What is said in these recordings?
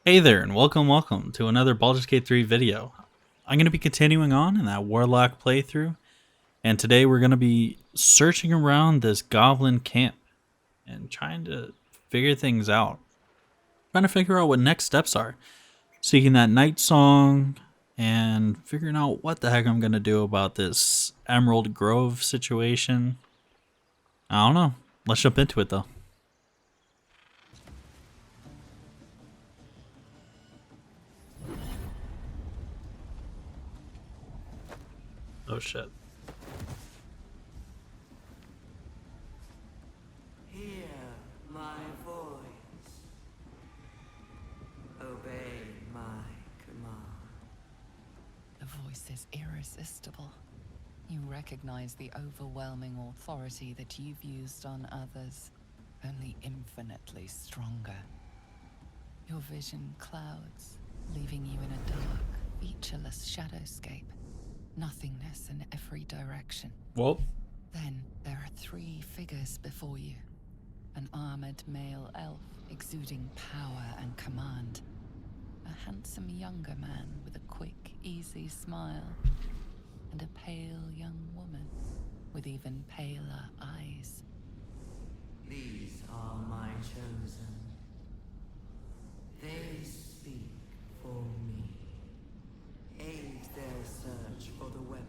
Hey there, and welcome to another Baldur's Gate 3 video. I'm going to be continuing on in that Warlock playthrough, and today we're going to be searching around this goblin camp and trying to figure things out. Trying to figure out what next steps are. Seeking that night song, and figuring out what the heck I'm going to do about this Emerald Grove situation. I don't know. Let's jump into it though. Oh shit. Hear my voice. Obey my command. The voice is irresistible. You recognize the overwhelming authority that you've used on others, only infinitely stronger. Your vision clouds, leaving you in a dark, featureless shadowscape. Nothingness in every direction. Well, Then there are three figures before you. An armored male elf exuding power and command. A handsome younger man with a quick, easy smile. And a pale young woman with even paler eyes. These are my chosen. They speak for me. Aid their search for the weapon,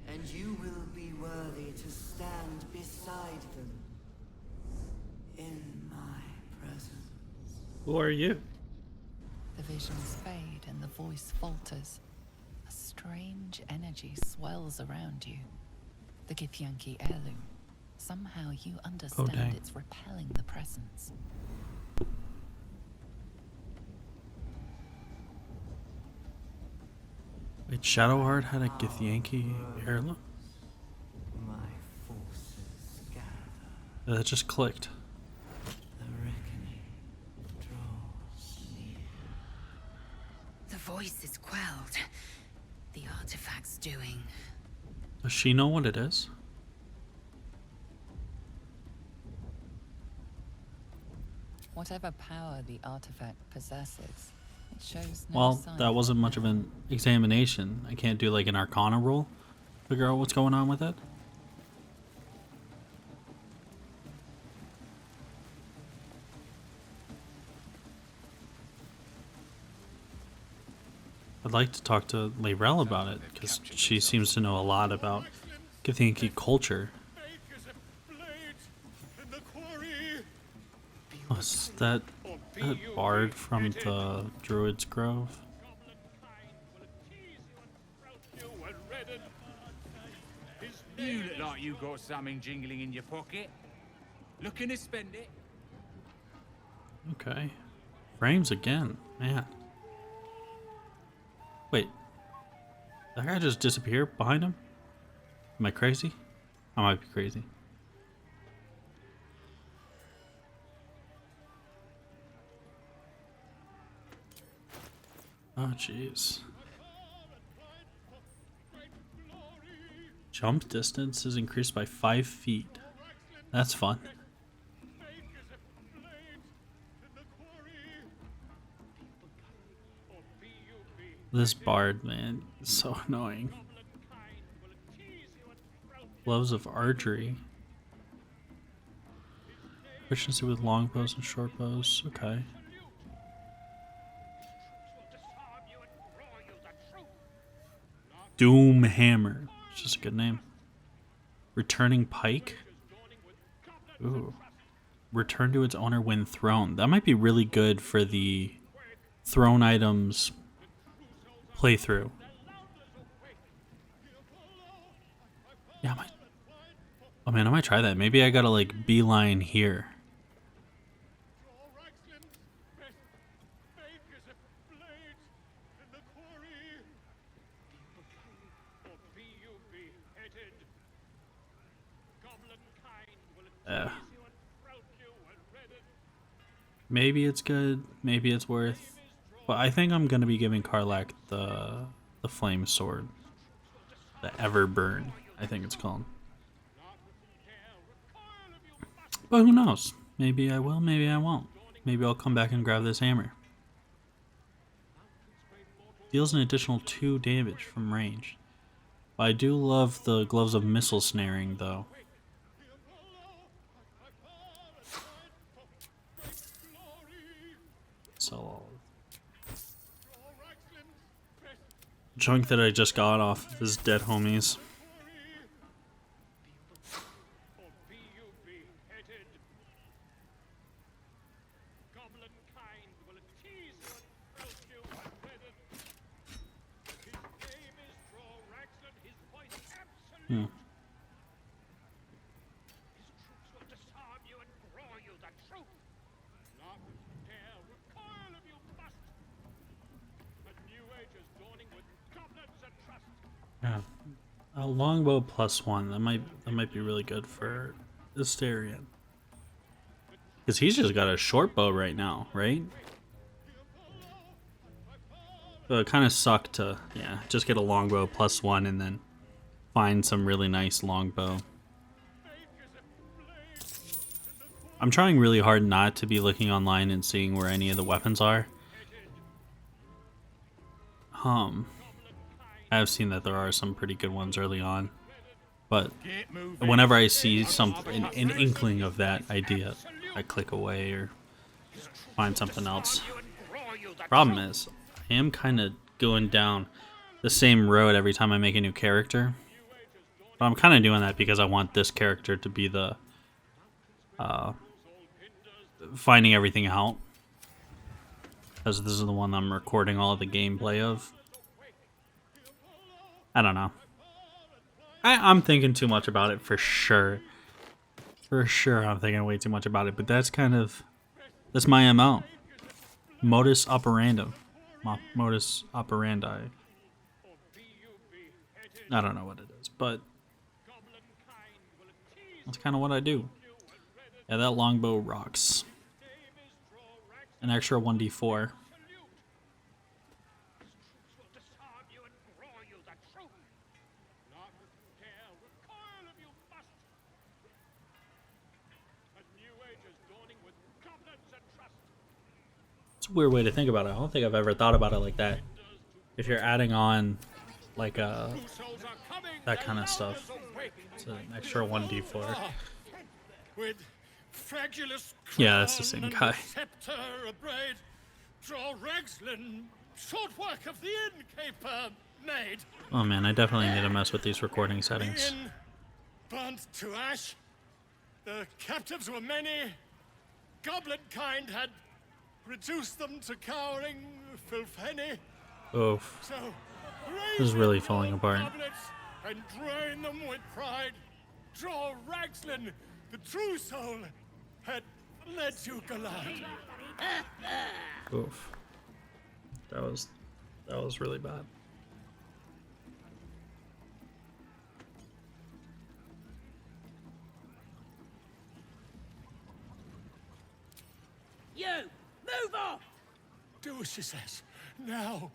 and you will be worthy to stand beside them in my presence. who are you? The visions fade and the voice falters. A strange energy swells around you. The Githyanki heirloom. Somehow you understand dang. it's repelling the presence. Wait, Shadowheart had a Githyanki heirloom? My forces gather. That just clicked. The reckoning draws near. The voice is quelled. The artifact's doing. Does she know what it is? Whatever power the artifact possesses, it shows no Well, sign that of wasn't much of power. an examination. I can't do like an Arcana roll, figure out what's going on with it. I'd like to talk to Layrell about it, because she seems to know a lot about Githyanki culture. Was that bard from the Druid's Grove? You look like you got something jingling in your pocket. Looking to spend it? Okay. Frames again, man. Wait. That guy just disappeared behind him? Am I crazy? I might be crazy. Oh, jeez. Jump distance is increased by 5 feet. That's fun. This bard, man, is so annoying. Gloves of archery. Proficiency with long bows and short bows. Okay. Doom Hammer. It's just a good name. Returning Pike. Ooh. Return to its owner when thrown. That might be really good for the thrown items playthrough. Yeah, I might. Oh man, I might try that. Maybe I gotta like beeline here. Yeah. Maybe it's good. Maybe it's worth. But I think I'm gonna be giving Karlak the flame sword, the Everburn, I think it's called. But who knows? Maybe I will. Maybe I won't. Maybe I'll come back and grab this hammer. Deals an additional 2 damage from range. But I do love the gloves of missile snaring, though. So, junk that I just got off of his dead homies. Hmm. Yeah. A longbow +1. That might be really good for Astarion. Because he's just got a short bow right now, right? So it kind of sucked to, yeah, just get a longbow +1 and then find some really nice longbow. I'm trying really hard not to be looking online and seeing where any of the weapons are. I've seen that there are some pretty good ones early on, but whenever I see an inkling of that idea, I click away or find something else. Problem is, I am kind of going down the same road every time I make a new character. But I'm kind of doing that because I want this character to be the finding everything out. Because this is the one I'm recording all of the gameplay of. I don't know. I'm thinking too much about it for sure. For sure I'm thinking way too much about it. But that's my MO. Modus operandi. Modus operandi. I don't know what it is, but that's kind of what I do. Yeah, that longbow rocks. An extra 1d4. It's a weird way to think about it. I don't think I've ever thought about it like that. If you're adding on like that kind of stuff. It's an extra 1d4. Yeah, that's the same guy. Oh man, I definitely need to mess with these recording settings. Burnt to ash. The captives were many. Goblin kind had reduced them to cowering filthenny. Oof. So this is really falling apart. And drain them with pride. Draw Ragslin, the true soul, had led you galad. Oof. That was really bad. You! Move off! Do as she says. Now.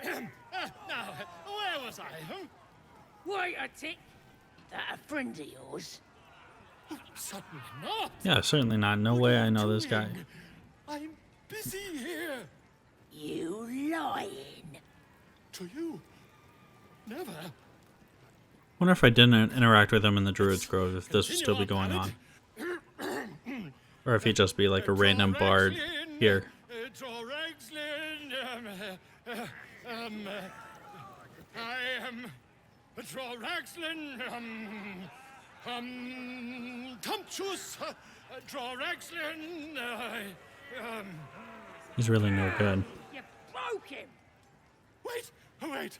Now, where was I? Huh? Wait a tick. That a friend of yours? Certainly not. Yeah, certainly not. No way I know this guy. I'm busy here. You lying. To you. Never. Wonder if I didn't interact with him in the Druid's Grove, if this would still be going on. Or if he'd just be like a random bard here. I am Draw Ragslin, Tumptuous, Draw Ragslin, He's really no good. You broke him! Wait, wait.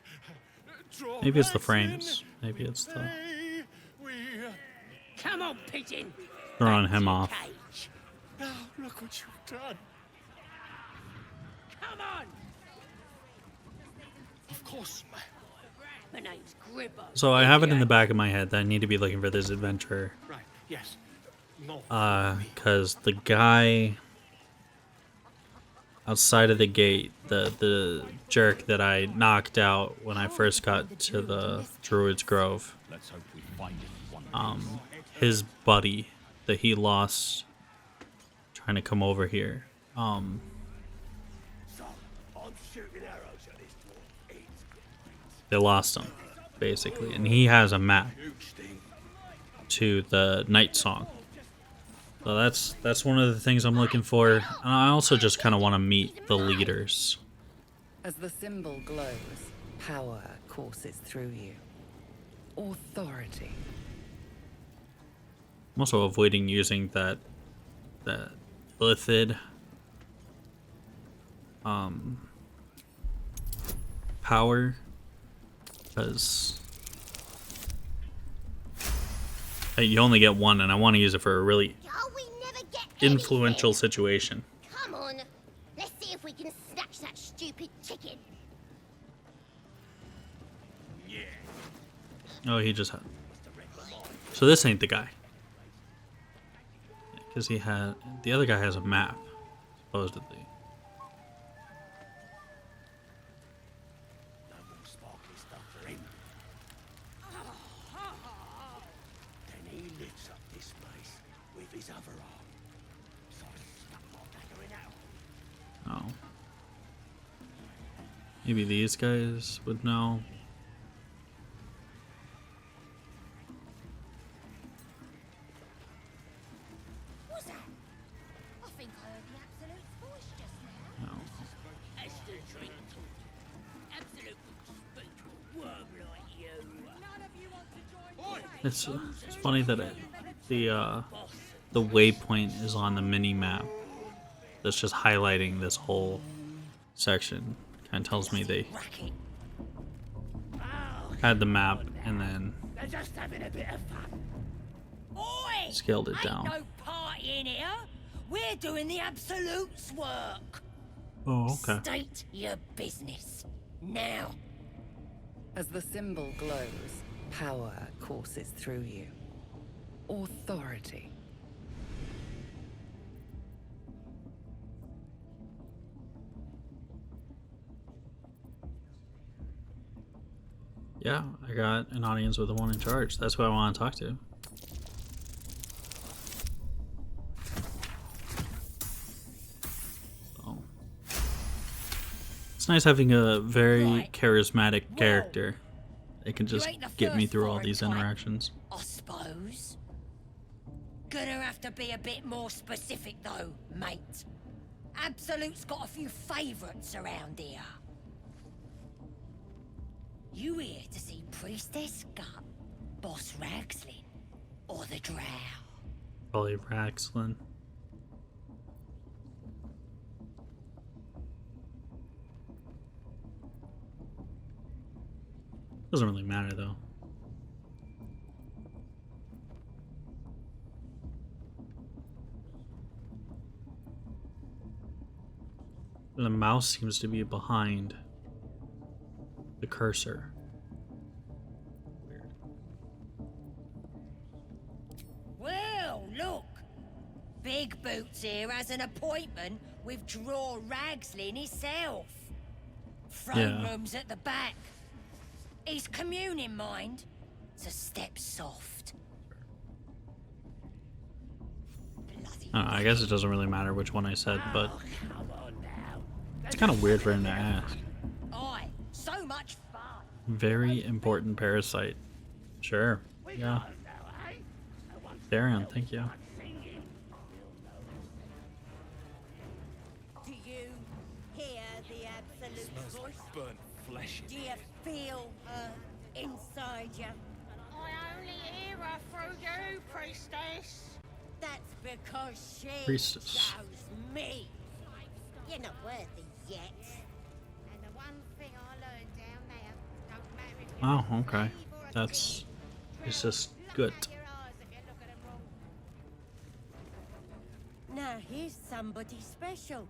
Draw Maybe it's the Ragslin, frames. Maybe it's the we Come on, pigeon! throwing Back to him your off. cage. now look what you've done. Come on! Of course, my My name's Gribber. So I have it in the back of my head that I need to be looking for this adventurer. right. Yes. No. Because the guy outside of the gate, the jerk that I knocked out when I first got to the Druid's Grove, Let's hope we find it. his buddy that he lost trying to come over here. They lost him, basically, and he has a map to the night song. So that's one of the things I'm looking for. And I also just kind of want to meet the leaders. As the symbol glows, power courses through you. Authority. I'm also avoiding using that lithid power, because you only get one, and I want to use it for a really Oh, we never get influential anything. situation. Come on, let's see if we can snatch that stupid chicken. Oh, he just had. So this ain't the guy, because he had the other guy has a map, supposedly. Oh. Maybe these guys would know. What's that? I think I heard the Absolute's voice just now. No. That's the drink. Absolute speak worm like you. None of you want to join me. It's funny that the waypoint is on the mini map. That's just highlighting this whole section. Kind of tells me they had the map and then They're just having a bit of fun. Oi! scaled it Ain't down. no party in here. We're doing the Absolute's work. Oh, okay. State your business. Now. As the symbol glows, power courses through you. Authority. Yeah, I got an audience with the one in charge. That's who I want to talk to. So it's nice having a very Right. charismatic Well, character. They can just ain't the get me first through all foreign these type. interactions. I suppose. Gonna have to be a bit more specific though, mate. Absolute's got a few favourites around here. You here to see Priestess Gut, Boss Ragslin, or the Drow? Probably Raxlin. Doesn't really matter though. The mouse seems to be behind the cursor. Weird. Well, look. Big Boots here has an appointment with Draw Ragslin himself. Throne Yeah. room's at the back. He's communing, mind. So step soft. Bloody I guess it doesn't really matter which one I said, but Oh, come on now. it's kind of weird for him to ask. Aye, so much fun. Very important parasite. Sure. Yeah. Darian, thank you. Do you hear the Absolute's voice? Burnt flesh. Do you feel her inside you? I only hear her through you, priestess. That's because she Priestess. shows me. You're not worthy yet. And the one thing I learned down there, don't matter if you're Oh, okay. brave or a That's thief, it's just look good. out your eyes if you look at 'em wrong. Now here's somebody special.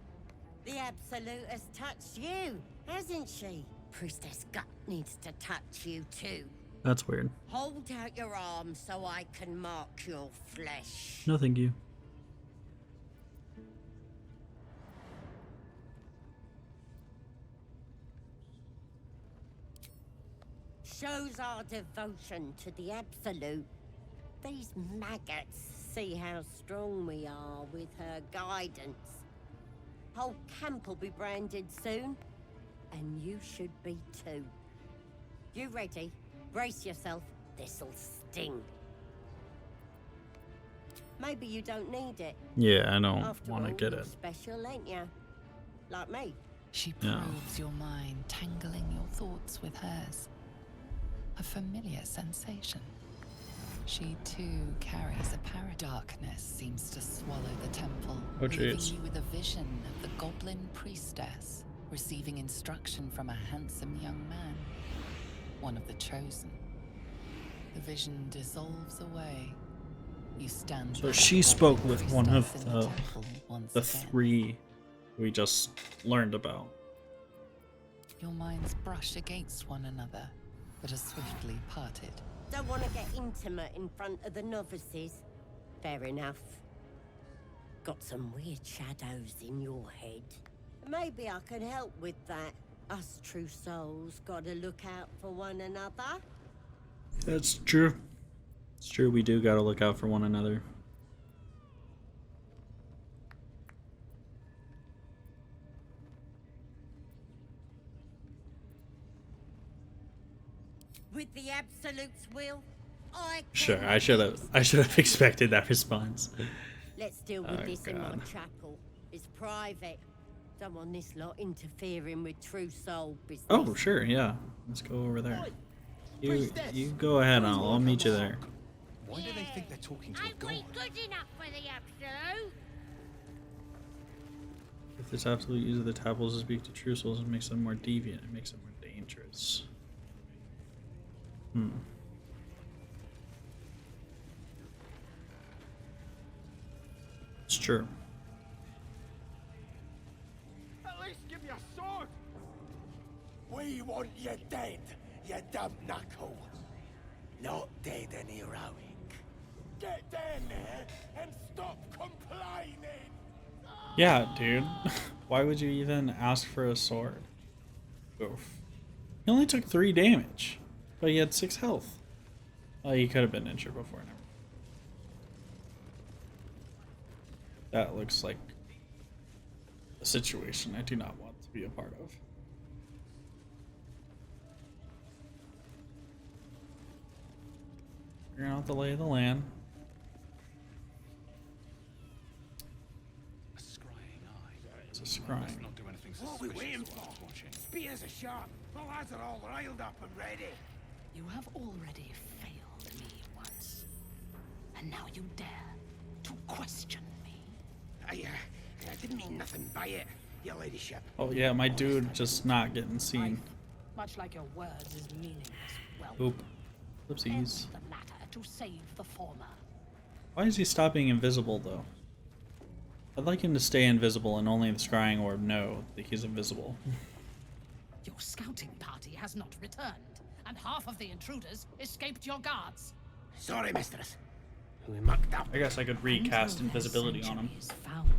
The Absolute has touched you, hasn't she? Priestess Gut needs to touch you too. That's weird. Hold out your arm so I can mark your flesh. No, thank you. Shows our devotion to the Absolute. These maggots see how strong we are with her guidance. Whole camp will be branded soon. and you should be too. You ready? Brace yourself. This'll sting. Maybe you don't need it. Yeah, I don't After want to all, get you're it. special, ain't ya? Like me. She Yeah. probes your mind, tangling your thoughts with hers. A familiar sensation. She too carries a darkness seems to swallow the temple, Oh, leaving jeez. you with a vision of the goblin priestess receiving instruction from a handsome young man, one of the chosen. The vision dissolves away. You stand. So she spoke with one of priestess in the temple once the again. 3 we just learned about. Your minds brush against one another, but are swiftly parted. Don't want to get intimate in front of the novices. Fair enough. Got some weird shadows in your head. Maybe I can help with that. Us true souls gotta look out for one another. That's true. It's true, we do gotta look out for one another. With the Absolute's will, I Sure, can I should have expected that response. Let's deal with Oh, this in my God. chapel. It's private. Don't want this lot interfering with true soul business. Oh, sure, yeah. Let's go over there. You go ahead, I'll meet you there. Why do they think they're talking to a Ain't we god? good enough for the Absolute? If this absolute use of the tablets to speak to true souls, it makes them more deviant, it makes them more dangerous. It's true. At least give me a sword! We want you dead, you dumb knuckle. Not dead and heroic. Get down there and stop complaining! Yeah, dude. Why would you even ask for a sword? Oof. He only took 3 damage, but he had 6 health. Oh, he could have been injured before. Never. That looks like a situation I do not want to be a part of. Figuring out the lay of the land. A scrying eye. It's a Let's scrying. not do anything What are we suspicious waiting while for? watching. Spears are sharp. The lads are all riled up and ready. You have already failed me once. And now you dare to question me. I didn't mean nothing by it, your ladyship. Oh yeah, my dude just not getting seen. Much like your words is meaningless. Well, Oop. end Oopsies. the latter to save the former. Why is he stop being invisible though? I'd like him to stay invisible and only the scrying orb know that he's invisible. Your scouting party has not returned, and half of the intruders escaped your guards. Sorry, mistress. We mucked up. I guess I could recast Until their invisibility on him. century is found,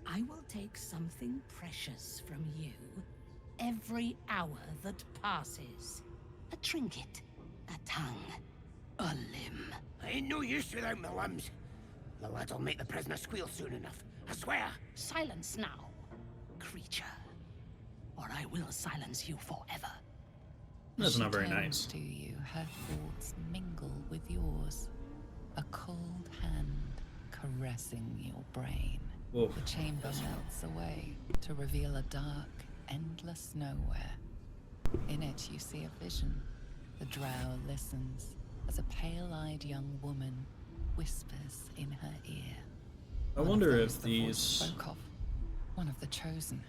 I will take something precious from you every hour that passes. A trinket, a tongue, a limb. I ain't no use without my limbs. The lads'll make the prisoner squeal soon enough. I swear. Silence now, creature, or I will silence you forever. That's She not very turns nice. to you, her thoughts mingle with yours. A cold hand caressing your brain. Oof. The chamber melts away to reveal a dark, endless nowhere. In it you see a vision. The drow listens as a pale-eyed young woman whispers in her ear. I One of wonder those if the voice these... spoke of. One of the chosen.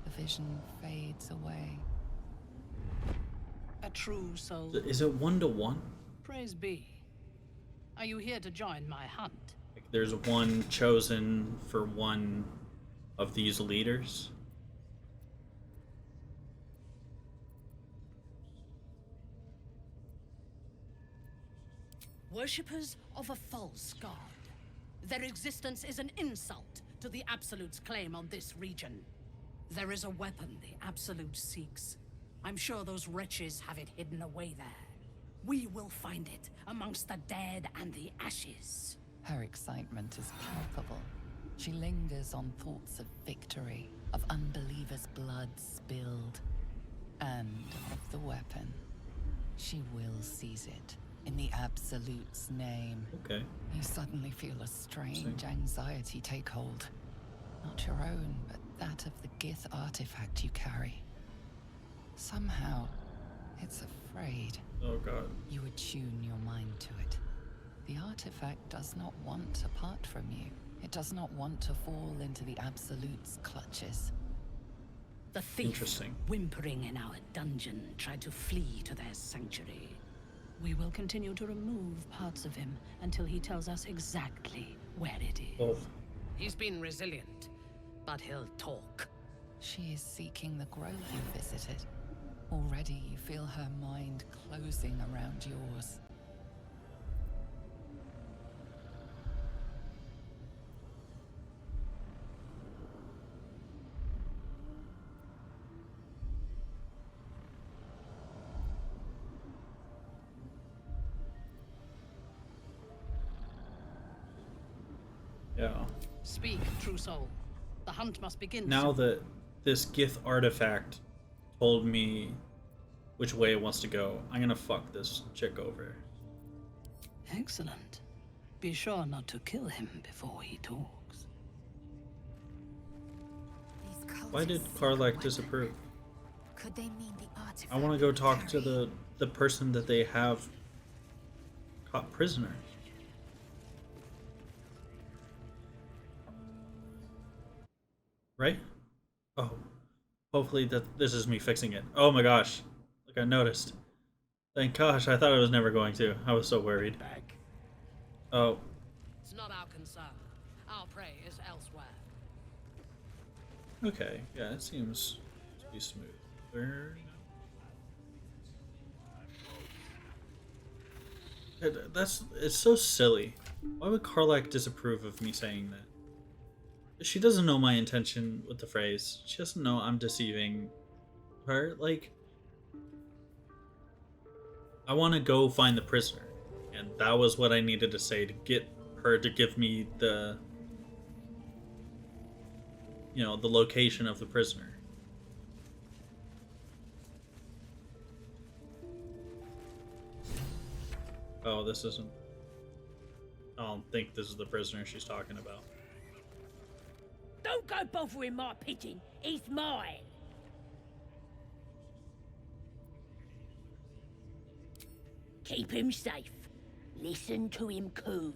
The vision fades away. A true soul. Is it 1-to-1? Praise be. Are you here to join my hunt? Like there's one chosen for one of these leaders? Worshippers of a false god. Their existence is an insult to the Absolute's claim on this region. There is a weapon the Absolute seeks. I'm sure those wretches have it hidden away there. We will find it amongst the dead and the ashes. Her excitement is palpable. She lingers on thoughts of victory, of unbelievers' blood spilled, and of the weapon. She will seize it, in the Absolute's name. Okay. You suddenly feel a strange anxiety take hold. Not your own, but that of the Gith artifact you carry. Somehow, it's afraid. Oh god. You attune your mind to it. The artifact does not want to part from you. It does not want to fall into the Absolute's clutches. The thief, Interesting. whimpering in our dungeon, tried to flee to their sanctuary. We will continue to remove parts of him until he tells us exactly where it is. Oh. He's been resilient, but he'll talk. She is seeking the grove you visited. Already you feel her mind closing around yours. Yeah. Speak, true soul. The hunt must begin. Now soon. that this Gith artifact told me which way it wants to go, I'm gonna fuck this chick over. Excellent. Be sure not to kill him before he talks. Why did Karlach disapprove? Could they mean the artifact? I want to go talk to the person that they have caught prisoner. Right? Oh. Hopefully this is me fixing it. Oh my gosh. Like I noticed. Thank gosh, I thought I was never going to. I was so worried. Oh. It's not our concern. Our prey is elsewhere. Okay. Yeah, it seems to be smoother. It's so silly. Why would Karlach disapprove of me saying that? She doesn't know my intention with the phrase. She doesn't know I'm deceiving her. Like, I want to go find the prisoner, and that was what I needed to say to get her to give me the, you know, the location of the prisoner. Oh, this isn't. I don't think this is the prisoner she's talking about. Don't go bothering my pigeon. He's mine. Keep him safe. Listen to him coo.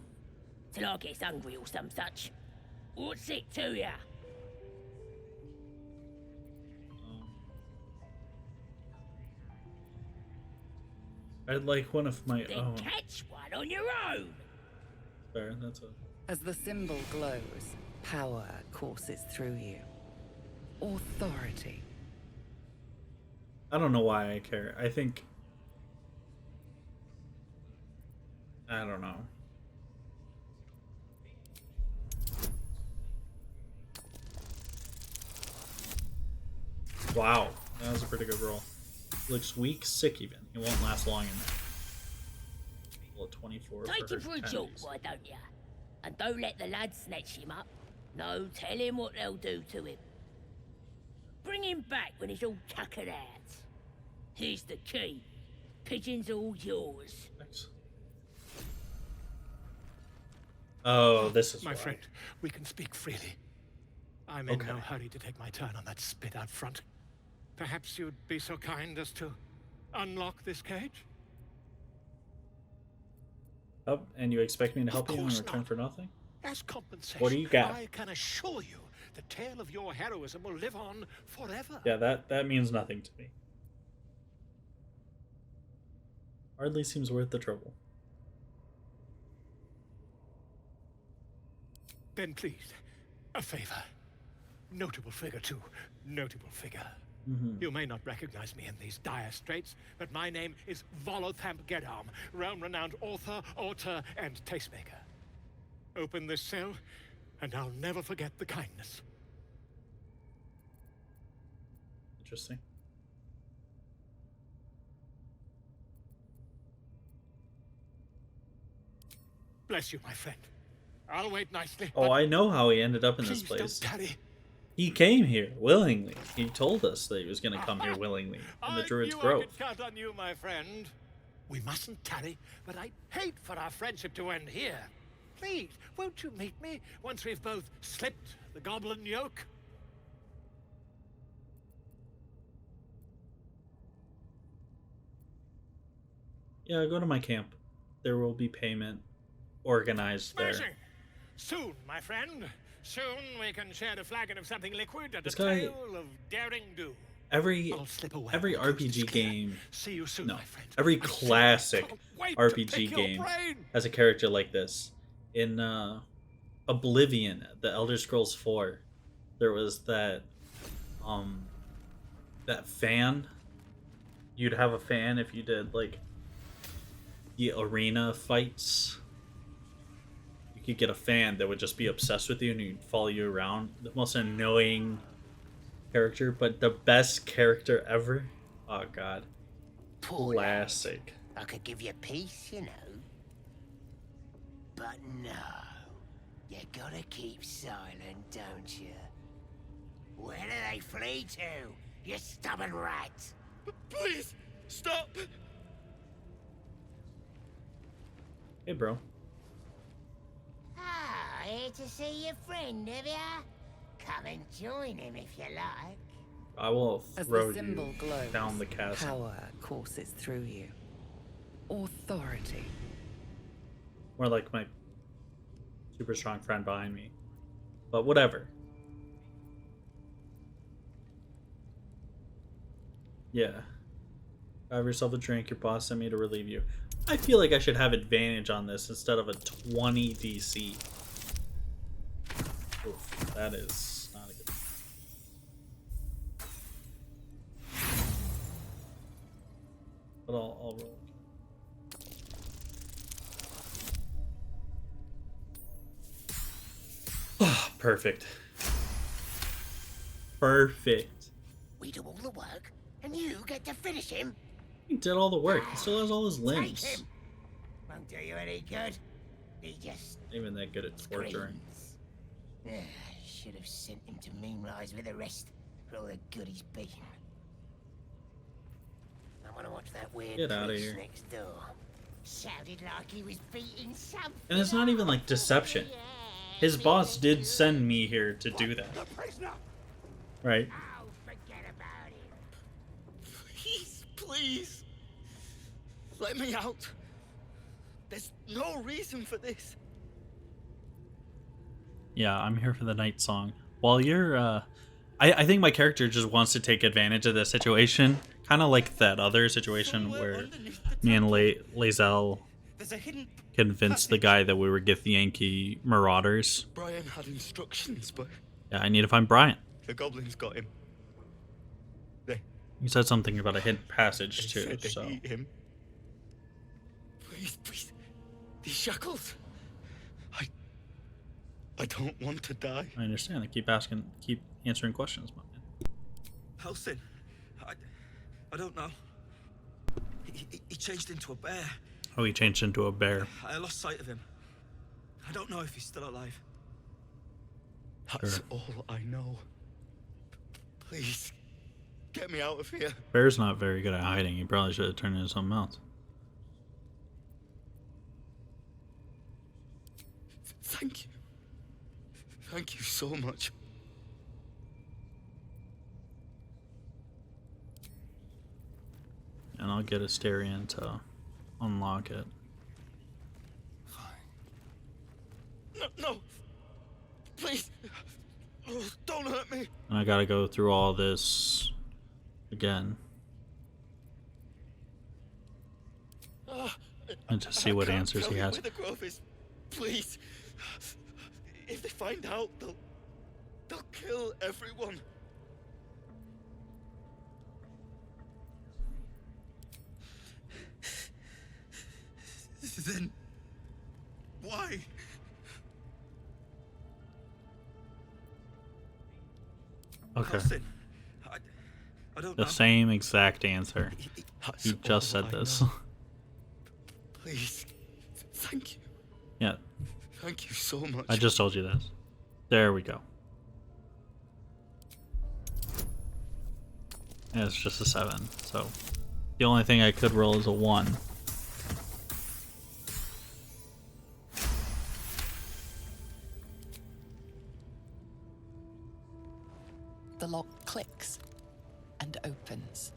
Till I gets hungry or some such. What's it to ya? I'd like one of my Then own. catch one on your own. Fair, that's a. As the symbol glows, power courses through you. Authority. I don't know why I care. I think. I don't know. Wow, that was a pretty good roll. Looks weak, sick even. He won't last long in there. Well, 24. Take him her for a joke, pennies. why don't ya? And don't let the lads snatch him up. No, tell him what they'll do to him. Bring him back when he's all tuckered out. Here's the key. Pigeon's all yours. Thanks. Oh, this is My why. friend, we can speak freely. I'm in no hurry to take my turn on that spit out front. Perhaps you'd be so kind as to unlock this cage? Oh, and you expect me to help Of you in course return not. for nothing? As compensation, What do you got? I can assure you the tale of your heroism will live on forever. Yeah, that means nothing to me. Hardly seems worth the trouble. Then please, a favor. Notable figure, too. Notable figure. You may not recognize me in these dire straits, but my name is Volothamp Geddarm, realm-renowned author, auteur, and tastemaker. Open this cell, and I'll never forget the kindness. Interesting. Bless you, my friend. I'll wait nicely. Oh, I know how he ended up in this Please place. don't tarry. He came here willingly. He told us that he was going to come here willingly in the Druid's I Grove. could count on you, my friend. We mustn't tarry, but I'd hate for our friendship to end here. Please, won't you meet me once we've both slipped the goblin yoke? Yeah, go to my camp. There will be payment organized there. Smashing! Soon, my friend. Soon we can share a flagon of something liquid and This a guy- tale of daring do. Every I'll slip away every when it comes to RPG this clear. game, See you soon, no, my friend. every I said I classic can't wait to RPG pick your game brain. has a character like this. In Oblivion, the Elder Scrolls 4, there was that fan. You'd have a fan if you did like the arena fights. You could get a fan that would just be obsessed with you and he'd follow you around. The most annoying character, but the best character ever. Oh god. Poor Classic. lad. I could give you peace, you know. But no. You gotta keep silent, don't you? Where do they flee to, you stubborn rat? Please, stop! Hey bro. Ah, here to see your friend, have ya? Come and join him if you like. I will As throw the symbol you glows, down the chasm. power courses through you. Authority. More like my super strong friend behind me. But whatever. Yeah. Have yourself a drink. Your boss sent me to relieve you. I feel like I should have advantage on this instead of a 20 DC. Oof, that is not a good. But I'll roll. Perfect. Perfect. We do all the work, and you get to finish him. He did all the work. He still has all his Take limbs. him. Won't do you any good. He just Not even that good at torturing. screams. Should have sent him to Moonrise with the rest for all the good he's been. I want to watch that weird Get outta priest here. next door. Sounded like he was beating something. And it's not even like deception. His boss did send me here to do that. Right? Oh, forget about him. Please, please. Let me out. There's no reason for this. Yeah, I'm here for the night song. While you're, I think my character just wants to take advantage of the situation. Kind of like that other situation Somewhere where underneath the me and temple, Lae'zel there's a hidden convinced the guy that we were Githyanki marauders. Brian had instructions, but Yeah, I need to find Brian. the goblins got him. They You said something about a hidden passage too, said they so eat him. Please, please. These shackles. I don't want to die. I understand. I keep answering questions, my man. Halsin. I don't know. He changed into a bear. Oh, he changed into a bear. I lost sight of him. I don't know if he's still alive. That's Sure. all I know. Please, get me out of here. Bear's not very good at hiding. He probably should have turned into something else. Thank you. Thank you so much. And I'll get Asterion to unlock it. No. Please. Oh, don't hurt me. And I gotta go through all this again. And to see I what can't answers tell he you has. where the grove is. Please. If they find out, they'll kill everyone. Then why? Okay. Halsin, I don't The know. same exact answer. That's He just all said I this. know. Please. Thank you. Yeah. Thank you so much. I just told you this. There we go. Yeah, it's just a 7, so the only thing I could roll is a 1. The lock clicks and opens.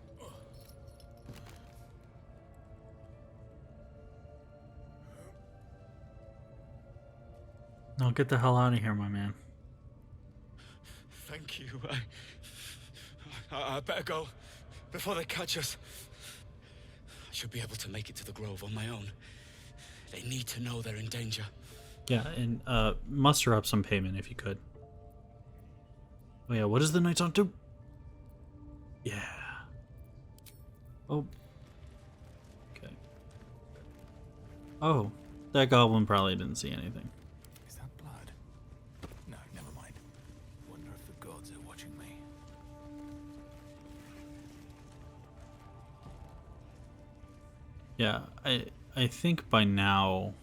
No, get the hell out of here, my man. Thank you. I better go before they catch us. I should be able to make it to the grove on my own. They need to know they're in danger. Yeah, and muster up some payment if you could. Oh yeah, what does the Knights on do? Yeah. Oh. Okay. Oh, that goblin probably didn't see anything. Is that blood? No, never mind. Wonder if the gods are watching me. Yeah, I think by now.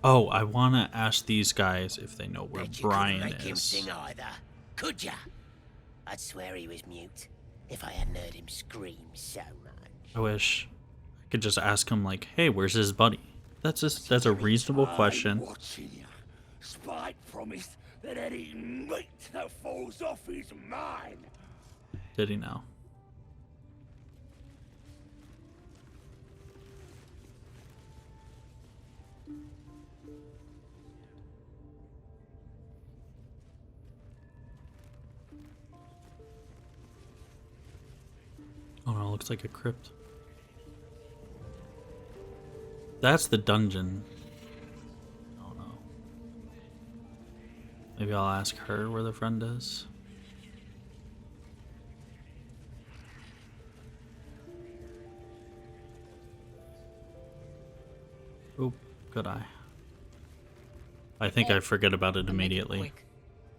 Oh, I want to ask these guys if they know where Bet you Brian couldn't make him is. sing either, could ya? I'd swear he was mute if I hadn't heard him scream so much. I wish I could just ask him like, "Hey, where's his buddy?" That's a reasonable question. Watching you. Spite promised that any meat that falls off is mine. Did he know? Oh no, it looks like a crypt. That's the dungeon. Oh no. Maybe I'll ask her where the friend is. Oop, good eye. I think I forget about it immediately. Quick.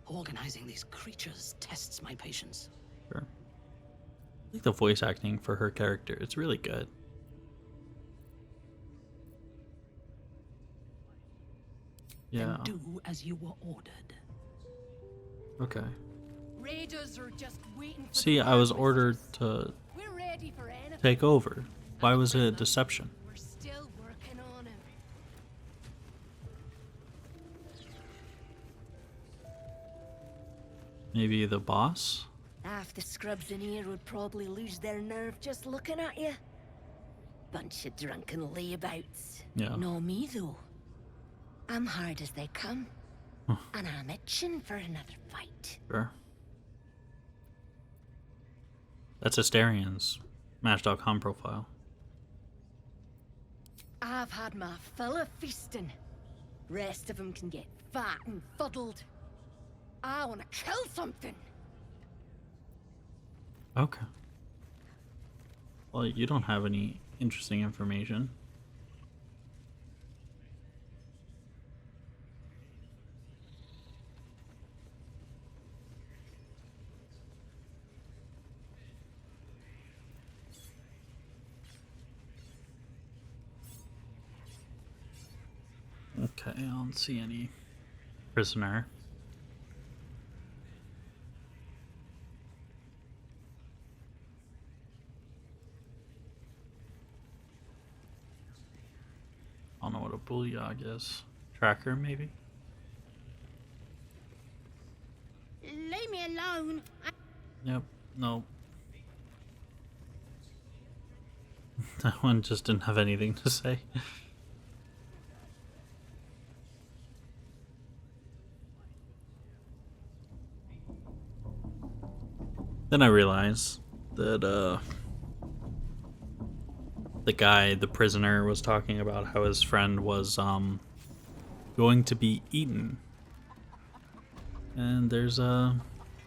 Organizing these creatures tests my patience. Sure. I think the voice acting for her character is really good. Yeah. Then do as you were ordered. Okay. Raiders are just waiting for See, I was ordered to We're ready for anything. take over. Why was it a deception? We're still working on him. Maybe the boss? Half the scrubs in here would probably lose their nerve just looking at you. Bunch of drunken layabouts. Yeah. No me though. I'm hard as they come. Huh. And I'm itching for another fight. Sure. That's Asterian's Match.com profile. I've had my fill of feasting. Rest of them can get fat and fuddled. I want to kill something. Okay. Well, you don't have any interesting information. Okay, I don't see any prisoner. I don't know what a bullyog is. Tracker, maybe? Leave me alone. Yep, no. That one just didn't have anything to say. Then I realized that the prisoner was talking about how his friend was going to be eaten. And there's a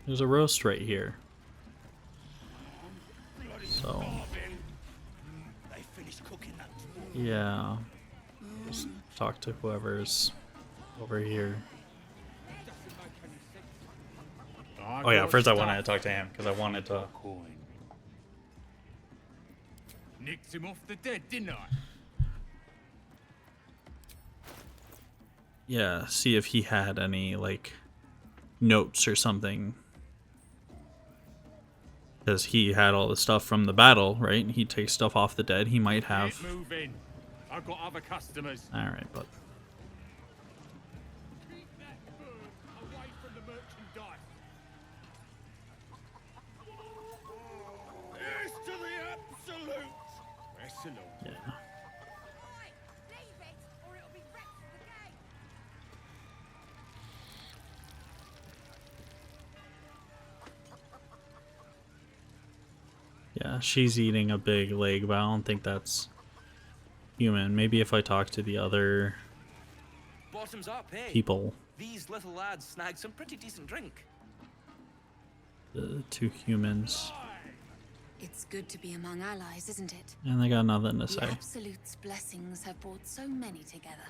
roast right here. So yeah, just talk to whoever's over here. Oh yeah, first I wanted to talk to him because I wanted to. Nicked him off the dead, didn't I? yeah, see if he had any like notes or something. Because he had all the stuff from the battle, right? He takes stuff off the dead. He might have. Keep moving. I've got other customers. All right, but Keep that bird away from the merchandise. Here's to the absolute. Excellent. yeah. Right, leave it, or it'll be wrecked for the game. Yeah, she's eating a big leg, but I don't think that's human. Maybe if I talk to the other Bottoms up, hey. people, These little lads snagged some pretty decent drink. the two humans, It's good to be among allies, isn't it? and they got nothing to The say. Absolute's blessings have brought so many together.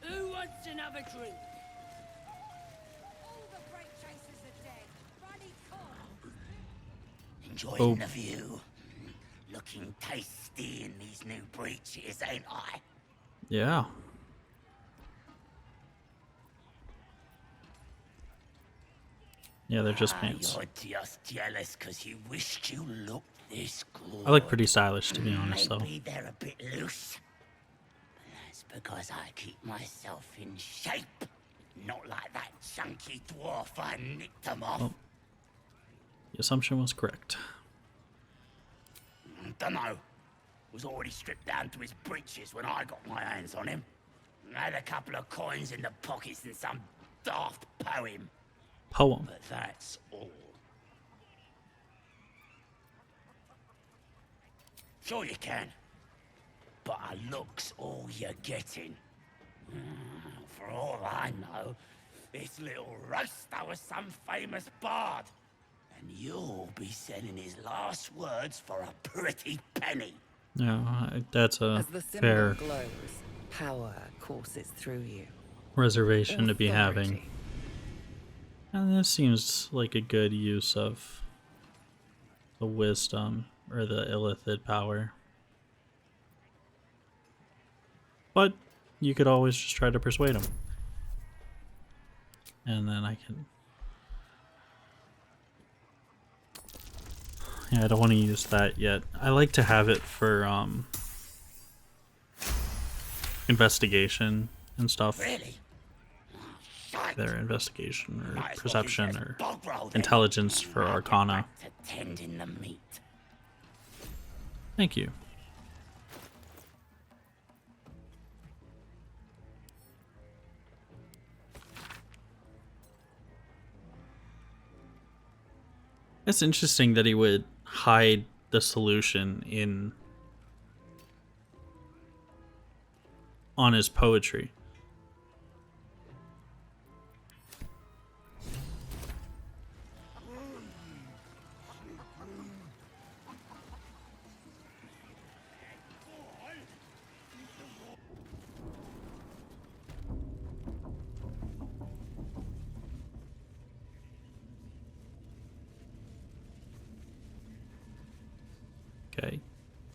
Who wants another drink? All the great chasers are dead. Ruddy Kong. Enjoying Oh. the view. Looking tasty in these new breeches, ain't I? Yeah. Yeah, they're just pants. You're just jealous because you wished you looked this good. I look pretty stylish, to be honest, though. Maybe they're a bit loose. But that's because I keep myself in shape. Not like that chunky dwarf I nicked them off. Oh. The assumption was correct. Dunno. Was already stripped down to his breeches when I got my hands on him. Had a couple of coins in the pockets and some daft poem. Poem. But that's all. Sure you can. But a look's all you're getting. For all I know, this little roaster was some famous bard. And you'll be selling his last words for a pretty penny. Yeah, that's a As the symbol fair glows, power courses through you. reservation to be having. Authority. And this seems like a good use of the wisdom or the illithid power. But you could always just try to persuade him. And then I can... Yeah, I don't want to use that yet. I like to have it for investigation and stuff. Really? Their investigation or Might as well perception use or this bog roll then. intelligence for I'll get Arcana. back to tending the meat. Thank you. It's interesting that he would hide the solution in on his poetry. Okay.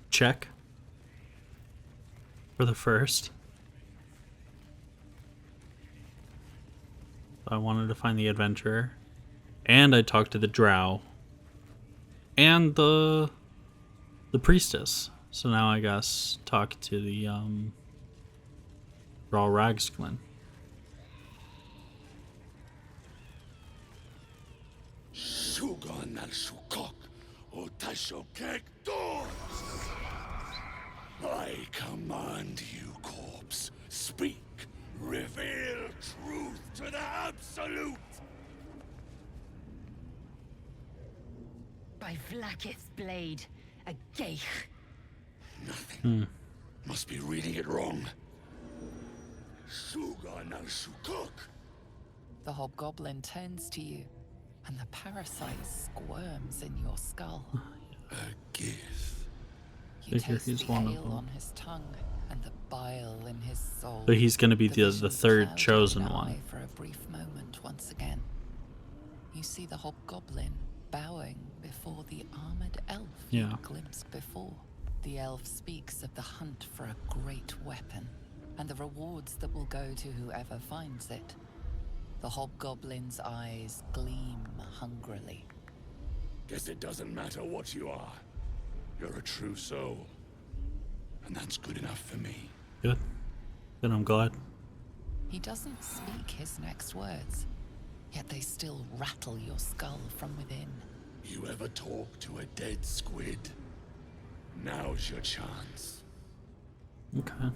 Check. For the first. I wanted to find the adventurer. And I talked to the drow. And the priestess. So now I guess talk to the Raw Ragsglin. Sugan al Sukok, Otasho Kek Doors. I command you, corpse. Speak. Reveal truth to the Absolute. By Vlaakith's blade, a geich. Nothing. Must be reading it wrong. Sugan al Sukok. The hobgoblin turns to you, and the parasite squirms in your skull. A gift. You Figure taste he's the one of ale them. on his tongue and the bile in his soul. So he's going to be the vision third clouded chosen an one. eye for a brief moment once again. You see the hobgoblin bowing before the armored elf Yeah. you glimpsed before. The elf speaks of the hunt for a great weapon, and the rewards that will go to whoever finds it. The hobgoblin's eyes gleam hungrily. Guess it doesn't matter what you are. You're a true soul. And that's good enough for me. Good. Then I'm glad. He doesn't speak his next words, yet they still rattle your skull from within. You ever talk to a dead squid? Now's your chance. Okay.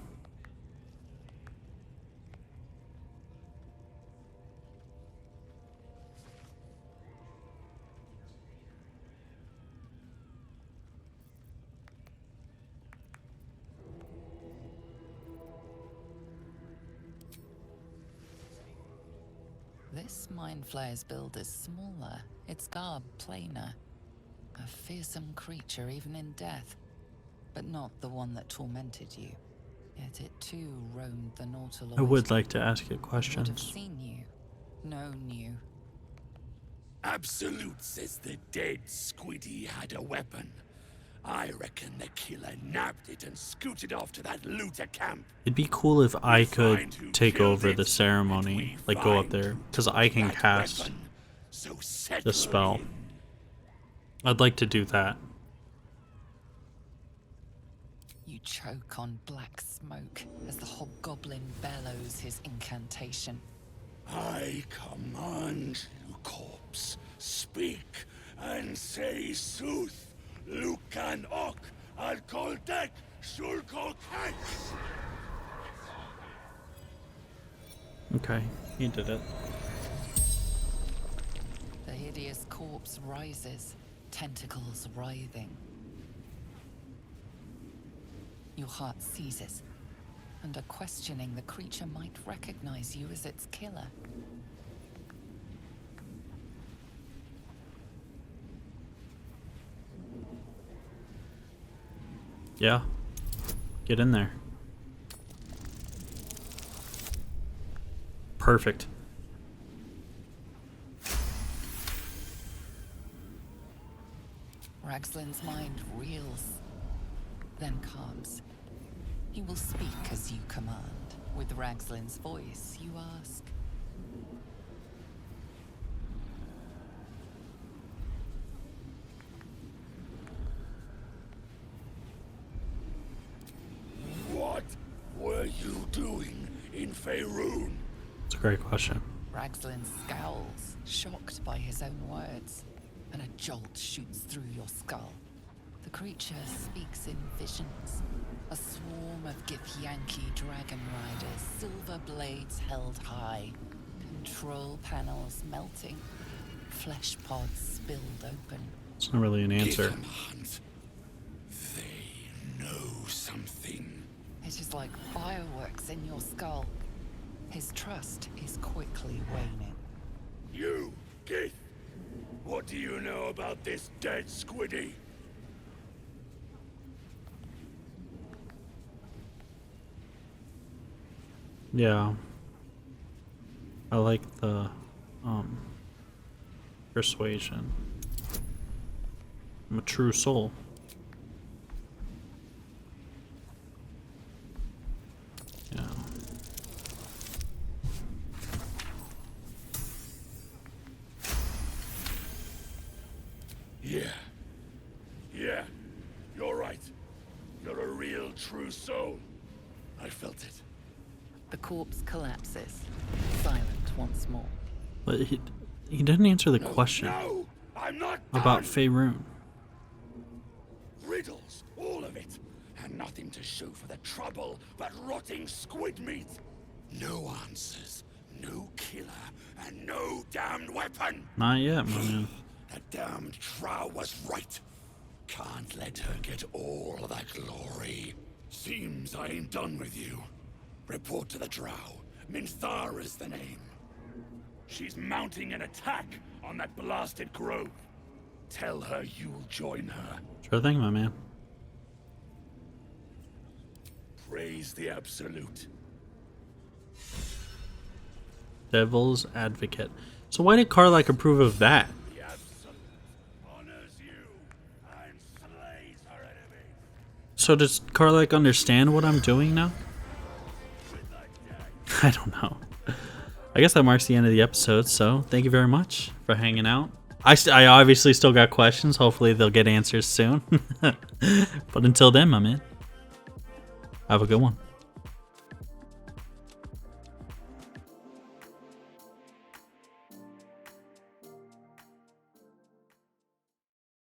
This mind flayer's build is smaller, its garb plainer. A fearsome creature even in death, but not the one that tormented you. Yet it too roamed the Nautilus. I would like to ask it Would have questions. seen you, known you. Absolute says the dead squiddy had a weapon. I reckon the killer nabbed it and scooted off to that looter camp. It'd be cool if I could take over the ceremony, like go up there, because I can cast the spell. I'd like to do that. You choke on black smoke as the hobgoblin bellows his incantation. I command you, corpse, speak and say sooth. Lucan ok, al koldek, shulkol kek. Okay, he did it. The hideous corpse rises, tentacles writhing. Your heart seizes, and a questioning the creature might recognize you as its killer. Yeah. Get in there. Perfect. Ragslin's mind reels, then calms. He will speak as you command. With Ragslin's voice, you ask. What were you doing in Faerun? It's a great question. Ragslin scowls, shocked by his own words, and a jolt shoots through your skull. The creature speaks in visions. A swarm of Githyanki dragon riders, silver blades held high, control panels melting, flesh pods spilled open. It's not really an answer. They know something. It is like fireworks in your skull. His trust is quickly waning. You, Gith, what do you know about this dead squiddy? Yeah. I like the persuasion. I'm a true soul. Yeah. Yeah, you're right. You're a real true soul. I felt it. The corpse collapses, silent once more. But he didn't answer the question No, I'm not about done. Faerun. Riddles, all of it. And nothing to show for the trouble but rotting squid meat. No answers, no killer, and no damned weapon. Not yet, my man. The damned Trow was right. Can't let her get all of that glory. Seems I ain't done with you. Report to the Drow. Minthara's the name. She's mounting an attack on that blasted grove. Tell her you'll join her. Sure thing, my man. Praise the Absolute. Devil's Advocate. So why did Karlach approve of that? The Absolute. So does Karlak understand what I'm doing now? I don't know. I guess that marks the end of the episode, so thank you very much for hanging out. I obviously still got questions. Hopefully they'll get answers soon. But until then, my man, have a good one.